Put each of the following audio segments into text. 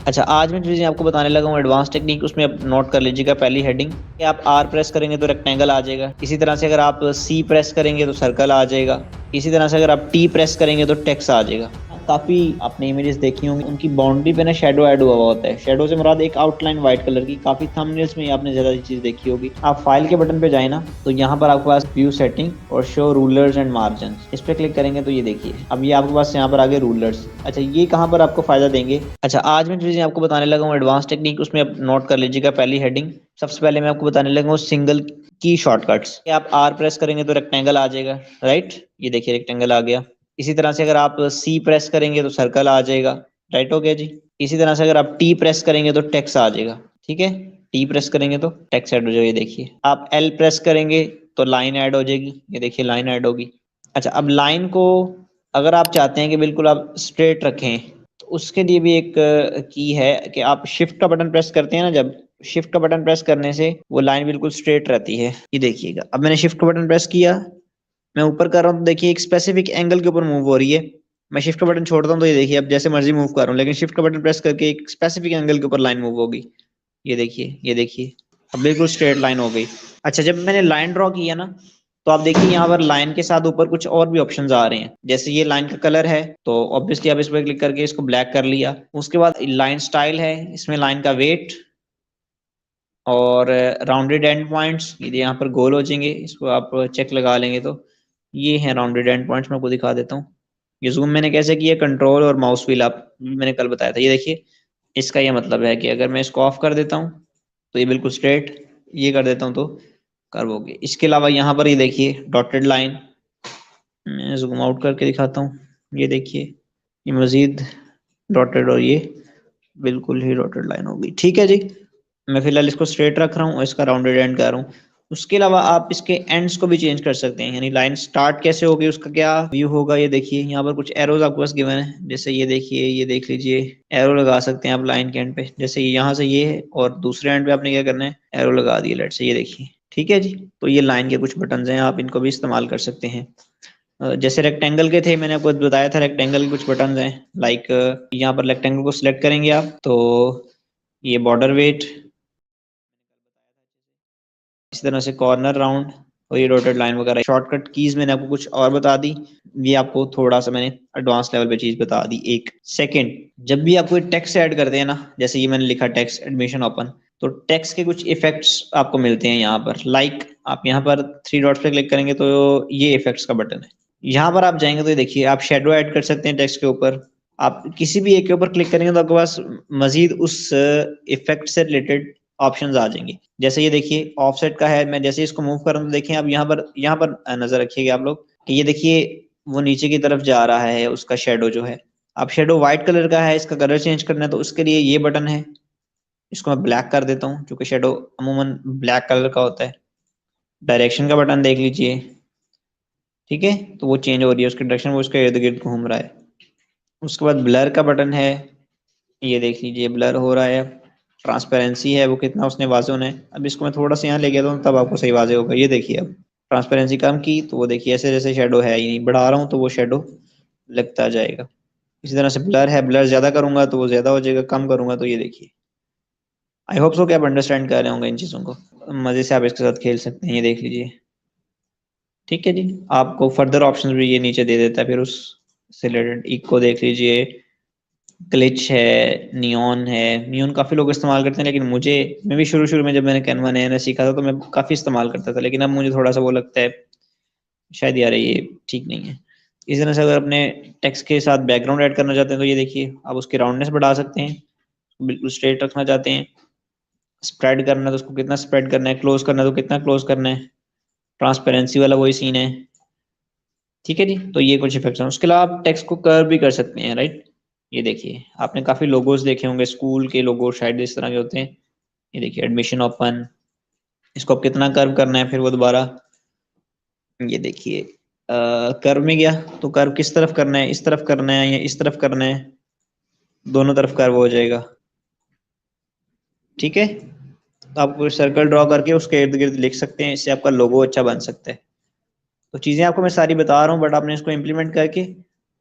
अच्छा, आज मैं जो चीज़ें आपको बताने लगा हूँ एडवांस टेक्निक, उसमें आप नोट कर लीजिएगा। पहली हेडिंग कि आप आर प्रेस करेंगे तो रेक्टेंगल आ जाएगा। इसी तरह से अगर आप सी प्रेस करेंगे तो सर्कल आ जाएगा। इसी तरह से अगर आप टी प्रेस करेंगे तो टेक्स्ट आ जाएगा। काफी आपने इमेजेस देखी होंगी, उनकी बाउंड्री पे ना शेडो ऐड हुआ होता है। शेडो से मुराद एक आउटलाइन व्हाइट कलर की। काफी थंबनेल्स में आपने ज्यादा चीज देखी होगी। आप फाइल के बटन पे जाए ना, तो यहाँ पर आपके पास व्यू सेटिंग और शो रूलर्स एंड मार्जिन, इस पे क्लिक करेंगे तो ये देखिए अब ये आपके पास यहाँ पर आगे रूलर्स। अच्छा, ये कहाँ पर आपको फायदा देंगे? अच्छा, आज मैं जो चीजें आपको बताने लगा हूँ एडवांस टेक्निक, उसमें आप नोट कर लीजिएगा। पहली हेडिंग, सबसे पहले मैं आपको बताने लगा हूँ सिंगल की शॉर्टकट्स। आप आर प्रेस करेंगे तो रेक्टेंगल आ जाएगा, राइट? ये देखिए रेक्टेंगल आ गया। इसी तरह से अगर आप सी प्रेस करेंगे तो सर्कल आ जाएगा, राइट हो गया जी। इसी तरह से अगर आप टी प्रेस करेंगे तो टेक्स्ट आ जाएगा, ठीक है। टी प्रेस करेंगे तो टेक्स्ट ऐड हो जाएगा, ये देखिए। आप एल प्रेस करेंगे तो लाइन ऐड हो जाएगी, ये देखिए लाइन ऐड होगी। अच्छा, अब लाइन को अगर आप चाहते हैं कि बिल्कुल आप स्ट्रेट रखें, तो उसके लिए भी एक की है कि आप शिफ्ट का बटन प्रेस करते हैं ना, जब शिफ्ट का बटन प्रेस करने से वो लाइन बिल्कुल स्ट्रेट रहती है। ये देखिएगा, अब मैंने शिफ्ट का बटन प्रेस किया, मैं ऊपर कर रहा हूँ तो देखिए एक स्पेसिफिक एंगल के ऊपर मूव हो रही है। मैं शिफ्ट का बटन छोड़ता हूँ तो ये देखिए अब जैसे मर्जी मूव कर रहा हूँ, लेकिन शिफ्ट का बटन प्रेस करके एक स्पेसिफिक एंगल के ऊपर लाइन मूव होगी। ये देखिए, ये देखिए, अब बिल्कुल स्ट्रेट लाइन हो गई। अच्छा, जब मैंने लाइन ड्रॉ किया ना, तो आप देखिए यहाँ पर लाइन के साथ ऊपर कुछ और भी ऑप्शंस आ रहे हैं। जैसे ये लाइन का कलर है, तो ऑब्वियसली आप इस पर क्लिक करके इसको ब्लैक कर लिया। उसके बाद लाइन स्टाइल है, इसमें लाइन का वेट और राउंडेड एंड पॉइंट्स, ये यहाँ पर गोल हो जाएंगे, इसको आप चेक लगा लेंगे तो ये है राउंडेड एंड पॉइंट्स। मैं आपको दिखा देता हूँ। ये जूम मैंने कैसे किया, कंट्रोल और माउस व्हील, आप मैंने कल बताया था। ये देखिए, इसका ये मतलब है कि अगर मैं इसको ऑफ कर देता हूँ तो ये बिल्कुल स्ट्रेट, ये कर देता हूँ तो कर्व हो गया। इसके अलावा यहाँ पर ये देखिए डॉटेड लाइन, मैं जूम आउट करके दिखाता हूँ। ये देखिए, ये मजीद डॉटेड और ये बिल्कुल ही डॉटेड लाइन हो गई, ठीक है जी। मैं फिलहाल इसको स्ट्रेट रख रहा हूँ और इसका राउंडेड एंड कर रहा हूँ। उसके अलावा आप इसके एंड्स को भी चेंज कर सकते हैं, यानी लाइन स्टार्ट कैसे होगी, उसका क्या व्यू होगा। ये देखिए यहाँ पर कुछ एरोज आपके पास गिवन है, जैसे ये देखिए, ये देख लीजिए। एरो लगा सकते हैं आप लाइन के एंड पे, जैसे यहाँ से ये है और दूसरे एंड पे आपने क्या करना है, एरो लगा दिए, लेट से, ये देखिए, ठीक है जी। तो ये लाइन के कुछ बटन हैं, आप इनको भी इस्तेमाल कर सकते हैं। जैसे रेक्टेंगल के थे, मैंने आपको बताया था रेक्टेंगल के कुछ बटन हैं। लाइक यहाँ पर रेक्टेंगल को सिलेक्ट करेंगे आप, तो ये बॉर्डर वेट, इस तरह से कॉर्नर राउंड और ये डॉटेड लाइन वगैरह। शॉर्टकट कीज मैंने आपको कुछ और बता दी, ये आपको थोड़ा सा मैंने एडवांस लेवल पे चीज बता दी। एक सेकंड, जब भी आप कोई टेक्स्ट ऐड करते हैं ना, जैसे ये मैंने लिखा टेक्स्ट एडमिशन ओपन, तो टेक्स्ट के कुछ इफेक्ट्स आपको मिलते हैं यहाँ पर। लाइक आप यहाँ पर थ्री डॉट्स पे क्लिक करेंगे तो ये इफेक्ट्स का बटन है। यहाँ पर आप जाएंगे तो देखिए आप शेडो ऐड कर सकते हैं टेक्स्ट के ऊपर। आप किसी भी एक के ऊपर क्लिक करेंगे तो आपके पास मजीद उस इफेक्ट से रिलेटेड ऑप्शंस आ जाएंगे। जैसे ये देखिए ऑफसेट का है, मैं जैसे इसको मूव कर रहा हूँ तो देखिए अब यहाँ पर नजर रखिएगा आप लोग कि ये देखिए वो नीचे की तरफ जा रहा है उसका शेडो जो है। अब शेडो व्हाइट कलर का है, इसका कलर चेंज करना है तो उसके लिए ये बटन है। इसको मैं ब्लैक कर देता हूँ क्योंकि शेडो अमूमन ब्लैक कलर का होता है। डायरेक्शन का बटन देख लीजिए, ठीक है, तो वो चेंज हो रही है उसकी डायरेक्शन, वो उसके इर्द गिर्द घूम रहा है। उसके बाद ब्लर का बटन है, ये देख लीजिए ब्लर हो रहा है। ट्रांसपेरेंसी है, वो कितना उसने वाज़े होना है। अब इसको मैं थोड़ा सा यहाँ ले गया था तब आपको सही वाज़े होगा। ये देखिए अब ट्रांसपेरेंसी कम की तो वो देखिए ऐसे जैसे शेडो है ही नहीं, बढ़ा रहा हूँ तो वो शेडो लगता जाएगा। इसी तरह से ब्लर है, ब्लर ज़्यादा करूंगा तो वो ज़्यादा हो जाएगा, कम करूंगा तो ये देखिए। आई होप सो कि आप अंडरस्टैंड कर रहे होंगे इन चीज़ों को, मज़े से आप इसके साथ खेल सकते हैं। ये देख लीजिए, ठीक है जी। आपको फर्दर ऑप्शन भी ये नीचे दे देता है, फिर उस से रिलेटेड इको देख लीजिए, ग्लिच है, नियॉन है। नियॉन काफी लोग इस्तेमाल करते हैं, लेकिन मैं भी शुरू में जब मैंने कैनवा नया नया सीखा था तो मैं काफी इस्तेमाल करता था, लेकिन अब मुझे थोड़ा सा वो लगता है शायद यार ये ठीक नहीं है। इस तरह से अगर अपने टेक्स्ट के साथ बैकग्राउंड ऐड करना चाहते हैं तो ये देखिए आप उसकी राउंडनेस बढ़ा सकते हैं। बिल्कुल स्ट्रेट रखना चाहते हैं, स्प्रेड करना है तो उसको कितना स्प्रेड करना है, क्लोज करना है तो कितना क्लोज करना है। ट्रांसपेरेंसी वाला वही सीन है, ठीक है जी। तो ये कुछ इफेक्ट्स हैं। उसके अलावा आप टेक्स्ट को कर्व भी कर सकते हैं, राइट। ये देखिए आपने काफी लोगोस देखे होंगे, स्कूल के लोगो शायद इस तरह के होते हैं। ये देखिए एडमिशन ओपन, इसको आप कितना कर्व करना है, फिर वो दोबारा, ये देखिए कर्व में गया तो कर्व किस तरफ करना है, इस तरफ करना है या इस तरफ करना है, दोनों तरफ कर्व हो जाएगा, ठीक है। तो आप सर्कल ड्रॉ करके उसके इर्द गिर्द लिख सकते हैं, इससे आपका लोगो अच्छा बन सकता है। तो चीजें आपको मैं सारी बता रहा हूँ, बट आपने इसको इम्प्लीमेंट करके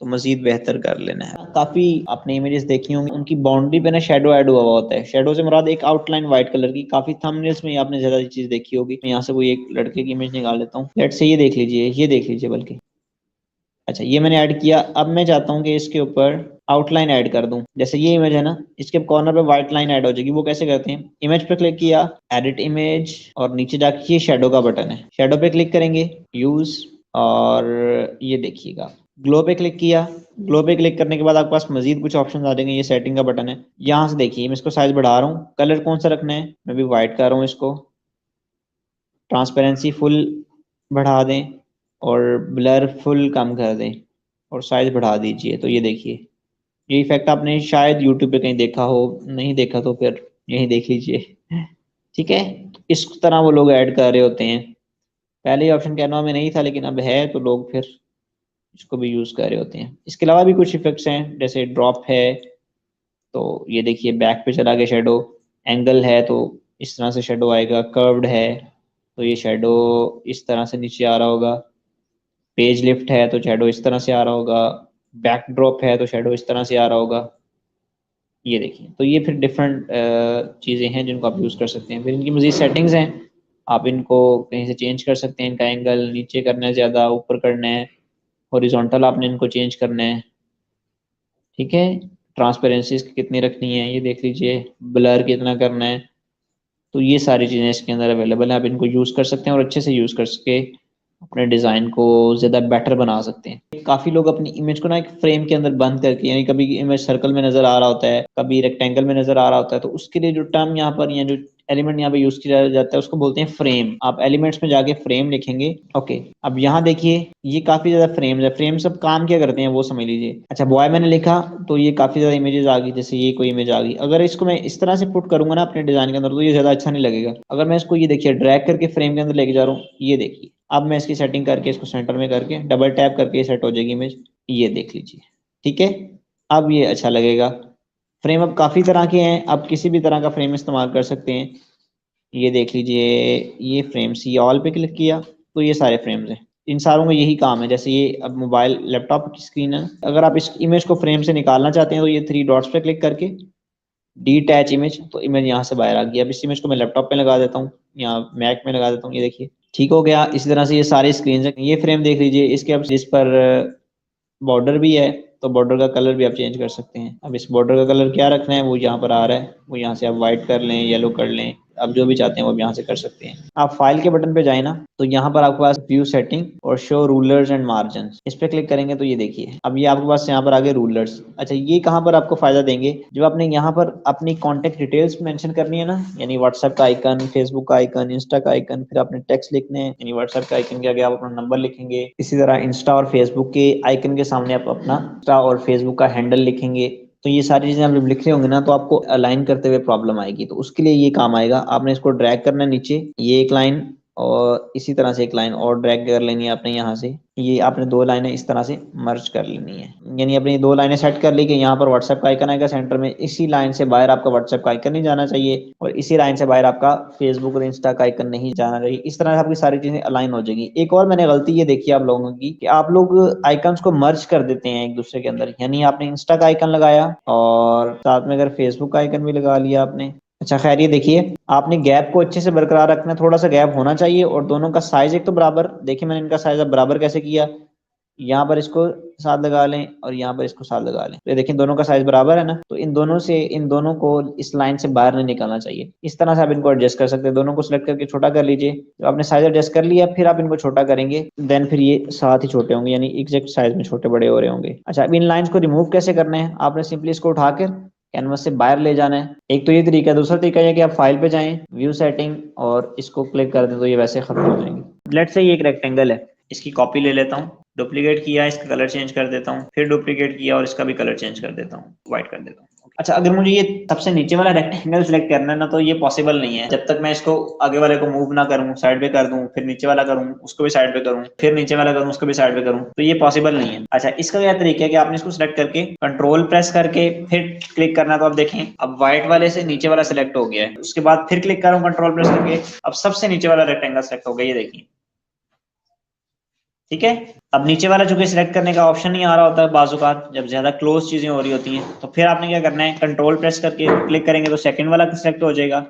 तो मजीद बेहतर कर लेना है। काफी आपने इमेजेस देखी होंगी, उनकी बाउंड्री पे ना शेडो ऐड हुआ होता है। शेडो से मुराद एक आउटलाइन व्हाइट कलर की, काफी थंबनेल्स में आपने ज्यादा चीज देखी होगी। मैं यहाँ से कोई एक लड़के की इमेज निकाल लेता हूँ, लेट्स से ये देख लीजिए, ये देख लीजिए बल्कि। अच्छा, ये मैंने ऐड किया। अब मैं चाहता हूँ कि इसके ऊपर आउटलाइन ऐड कर दूं। जैसे ये इमेज है ना, इसके कॉर्नर पे व्हाइट लाइन ऐड हो जाएगी। वो कैसे करते हैं, इमेज पे क्लिक किया, एडिट इमेज, और नीचे जाके ये शेडो का बटन है, शेडो पे क्लिक करेंगे, यूज, और ये देखिएगा ग्लो पे क्लिक किया। ग्लो पे क्लिक करने के बाद आपके पास मजीद कुछ ऑप्शन आ जाएंगे। ये सेटिंग का बटन है, यहाँ से देखिए मैं इसको साइज बढ़ा रहा हूँ। कलर कौन सा रखना है, मैं भी व्हाइट कर रहा हूँ इसको। ट्रांसपेरेंसी फुल बढ़ा दें और ब्लर फुल कम कर दें और साइज बढ़ा दीजिए। तो ये देखिए, ये इफेक्ट आपने शायद यूट्यूब पे कहीं देखा हो, नहीं देखा तो फिर यहीं देख लीजिए। ठीक है, इस तरह वो लोग ऐड कर रहे होते हैं। पहले ये ऑप्शन कैनवा में नहीं था, लेकिन अब है, तो लोग फिर इसको भी यूज कर रहे होते हैं। इसके अलावा भी कुछ इफेक्ट्स हैं, जैसे ड्रॉप है, तो ये देखिए बैक पे चला गया शेडो। एंगल है तो इस तरह से शेडो आएगा। कर्व्ड है तो ये शेडो इस तरह से नीचे आ रहा होगा। पेज लिफ्ट है तो शेडो इस तरह से आ रहा होगा। बैक ड्रॉप है तो शेडो इस तरह से आ रहा होगा। ये देखिए, तो ये फिर डिफरेंट चीज़ें हैं जिनको आप यूज़ कर सकते हैं। फिर इनकी मज़ीद सेटिंग्स हैं, आप इनको कहीं से चेंज कर सकते हैं। इनका एंगल नीचे करना है, ज़्यादा ऊपर करना है, हॉरिजॉन्टल आपने इनको चेंज करना है। ठीक है, ट्रांसपेरेंसी कितनी रखनी है ये देख लीजिए, ब्लर कितना करना है। तो ये सारी चीज़ें इसके अंदर अवेलेबल है, आप इनको यूज़ कर सकते हैं और अच्छे से यूज़ कर सके अपने डिज़ाइन को ज़्यादा बेटर बना सकते हैं। काफ़ी लोग अपनी इमेज को ना एक फ्रेम के अंदर बंद करके, यानी कभी इमेज सर्कल में नज़र आ रहा होता है, कभी रेक्टेंगल में नज़र आ रहा होता है, तो उसके लिए जो टर्म यहाँ पर या जो एलिमेंट यहाँ पे यूज किया जाता है उसको बोलते हैं फ्रेम। आप एलिमेंट्स में जाके फ्रेम लिखेंगे। ओके, अब यहाँ देखिए ये काफी ज्यादा फ्रेम्स है। फ्रेम सब काम क्या करते हैं वो समझ लीजिए। अच्छा, बॉय मैंने लिखा तो ये काफी ज्यादा इमेजेस आ गई, जैसे ये कोई इमेज आ गई। अगर इसको मैं इस तरह से पुट करूंगा ना अपने डिजाइन के अंदर, तो ये ज्यादा अच्छा नहीं लगेगा। अगर मैं इसको ये देखिए ड्रैग करके फ्रेम के अंदर लेके जा रहा हूँ, ये देखिए, अब मैं इसकी सेटिंग करके इसको सेंटर में करके डबल टैप करके सेट हो जाएगी इमेज। ये देख लीजिए, ठीक है, अब ये अच्छा लगेगा। फ्रेम अब काफी तरह के हैं, आप किसी भी तरह का फ्रेम इस्तेमाल कर सकते हैं। ये देख लीजिए, ये फ्रेम्स, ये ऑल पे क्लिक किया तो ये सारे फ्रेम्स हैं। इन सारों में यही काम है। जैसे ये अब मोबाइल लैपटॉप की स्क्रीन है, अगर आप इस इमेज को फ्रेम से निकालना चाहते हैं तो ये थ्री डॉट्स पे क्लिक करके डीटैच इमेज, तो इमेज यहाँ से बाहर आ गई। अब इस इमेज को मैं लैपटॉप पे लगा देता हूँ, यहाँ मैक में लगा देता हूँ, ये देखिए ठीक हो गया। इसी तरह से ये सारी स्क्रीन है। ये फ्रेम देख लीजिए, इसके अब जिस पर बॉर्डर भी है तो बॉर्डर का कलर भी आप चेंज कर सकते हैं। अब इस बॉर्डर का कलर क्या रखना है वो यहाँ पर आ रहा है, वो यहाँ से आप व्हाइट कर लें, येलो कर लें, आप जो भी चाहते हैं वो यहाँ से कर सकते हैं। आप फाइल के बटन पे जाए ना, तो यहाँ पर आपके पास व्यू सेटिंग और शो रूलर्स एंड मार्जिन, इस पे क्लिक करेंगे तो ये देखिए अब ये आपके पास यहाँ पर आगे रूलर्स। अच्छा, ये कहाँ पर आपको फायदा देंगे, जब आपने यहाँ पर अपनी कॉन्टेक्ट डिटेल्स मेंशन करनी है ना, यानी व्हाट्सएप का आइकन, फेसबुक का आइकन, इंस्टा का आइकन, फिर आपने टेक्स्ट लिखने हैं, यानी व्हाट्सएप का आइकन के आगे आप अपना नंबर लिखेंगे। इसी तरह इंस्टा और फेसबुक के आइकन के सामने आप अपना इंस्टा और फेसबुक का हैंडल लिखेंगे। तो ये सारी चीजें आप जब लिख रहे होंगे ना, तो आपको अलाइन करते हुए प्रॉब्लम आएगी, तो उसके लिए ये काम आएगा। आपने इसको ड्रैग करना है नीचे, ये एक लाइन, और इसी तरह से एक लाइन और ड्रैग कर लेनी है आपने यहाँ से। ये आपने दो लाइनें इस तरह से मर्ज कर लेनी है, यानी अपनी दो लाइनें सेट कर ली कि यहाँ पर व्हाट्सएप का आइकन आएगा सेंटर में, इसी लाइन से बाहर आपका व्हाट्सएप का आइकन नहीं जाना चाहिए, और इसी लाइन से बाहर आपका फेसबुक और इंस्टा का आइकन नहीं जाना चाहिए। इस तरह से आपकी सारी चीजें अलाइन हो जाएगी। एक और मैंने गलती ये देखी आप लोगों की, कि आप लोग आइकन्स को मर्ज कर देते हैं एक दूसरे के अंदर, यानी आपने इंस्टा का आइकन लगाया और साथ में अगर फेसबुक का आइकन भी लगा लिया आपने। अच्छा खैर, ये देखिए, आपने गैप को अच्छे से बरकरार रखना है, थोड़ा सा गैप होना चाहिए, और दोनों का साइज एक तो बराबर। देखिए मैंने इनका साइज अब बराबर कैसे किया, यहाँ पर इसको साथ लगा लें और यहाँ पर इसको साथ लगा लें, तो देखिए दोनों का साइज बराबर है ना। तो इन दोनों से, इन दोनों को इस लाइन से बाहर नहीं निकालना चाहिए। इस तरह से आप इनको एडजस्ट कर सकते हैं। दोनों को सिलेक्ट करके छोटा कर लीजिए। जब आपने साइज एडजस्ट कर लिया, फिर आप इनको छोटा करेंगे, देन फिर ये साथ ही छोटे होंगे, यानी एग्जैक्ट साइज में छोटे बड़े हो रहे होंगे। अच्छा, अब इन लाइन्स को रिमूव कैसे करना है, आपने सिंपली इसको उठाकर कैनवस से बाहर ले जाना है। एक तो ये तरीका है। दूसरा तरीका यह कि आप फाइल पे जाएं, व्यू सेटिंग, और इसको क्लिक कर दें तो ये वैसे खत्म हो जाएंगे। लेट्स से ये एक रेक्टेंगल है, इसकी कॉपी ले लेता हूँ, डुप्लीकेट किया, इसका कलर चेंज कर देता हूँ, फिर डुप्लीकेट किया और इसका भी कलर चेंज कर देता हूँ, व्हाइट कर देता हूँ। अच्छा, अगर मुझे ये सबसे नीचे वाला रेक्टेंगल सिलेक्ट करना है ना, तो ये पॉसिबल नहीं है जब तक मैं इसको आगे वाले को मूव ना करूँ, साइड पे कर दूं, फिर नीचे वाला करूँ उसको भी साइड पे करूँ, फिर नीचे वाला करूँ उसको भी साइड पे करूँ, तो ये पॉसिबल नहीं है। अच्छा, इसका क्या तरीका है कि आपने इसको सिलेक्ट करके कंट्रोल प्रेस करके फिर क्लिक करना, तो आप देखें अब व्हाइट वाले से नीचे वाला सिलेक्ट हो गया है। उसके बाद फिर क्लिक करूँ कंट्रोल प्रेस करके, अब सबसे नीचे वाला रेक्टेंगल सिलेक्ट हो गया, ये देखिए। ठीक है। अब नीचे वाला चूंकि सिलेक्ट करने का ऑप्शन नहीं आ रहा होता है बाजुकात, जब ज्यादा क्लोज चीजें हो रही होती हैं, तो फिर आपने क्या करना है, कंट्रोल प्रेस करके क्लिक करेंगे तो सेकंड वाला सिलेक्ट हो जाएगा,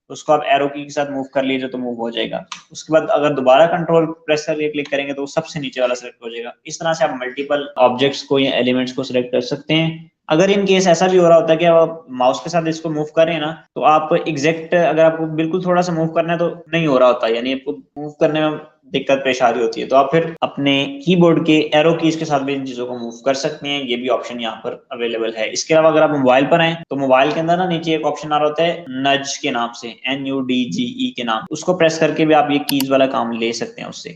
उसको आप एरो की के साथ मूव कर लीजिए तो मूव हो जाएगा। उसके बाद अगर दोबारा कंट्रोल प्रेस करके क्लिक करेंगे तो सबसे नीचे वाला सिलेक्ट हो जाएगा। इस तरह से आप मल्टीपल ऑब्जेक्ट्स को या एलिमेंट्स को सिलेक्ट कर सकते हैं। अगर इन केस ऐसा भी हो रहा होता है कि आप माउस के साथ इसको मूव करें ना, तो आप एग्जैक्ट अगर आपको बिल्कुल थोड़ा सा मूव करना है तो नहीं हो रहा होता, यानी आपको मूव करने में दिक्कत पेश आ रही होती है, तो आप फिर अपने कीबोर्ड के एरो कीज के साथ भी इन चीजों को मूव कर सकते हैं। ये भी ऑप्शन यहाँ पर अवेलेबल है। इसके अलावा अगर आप मोबाइल पर आए तो मोबाइल के अंदर ना नीचे एक ऑप्शन आ रहा होता है नज के नाम से, NUDGE के नाम, उसको प्रेस करके भी आप ये कीज वाला काम ले सकते हैं उससे।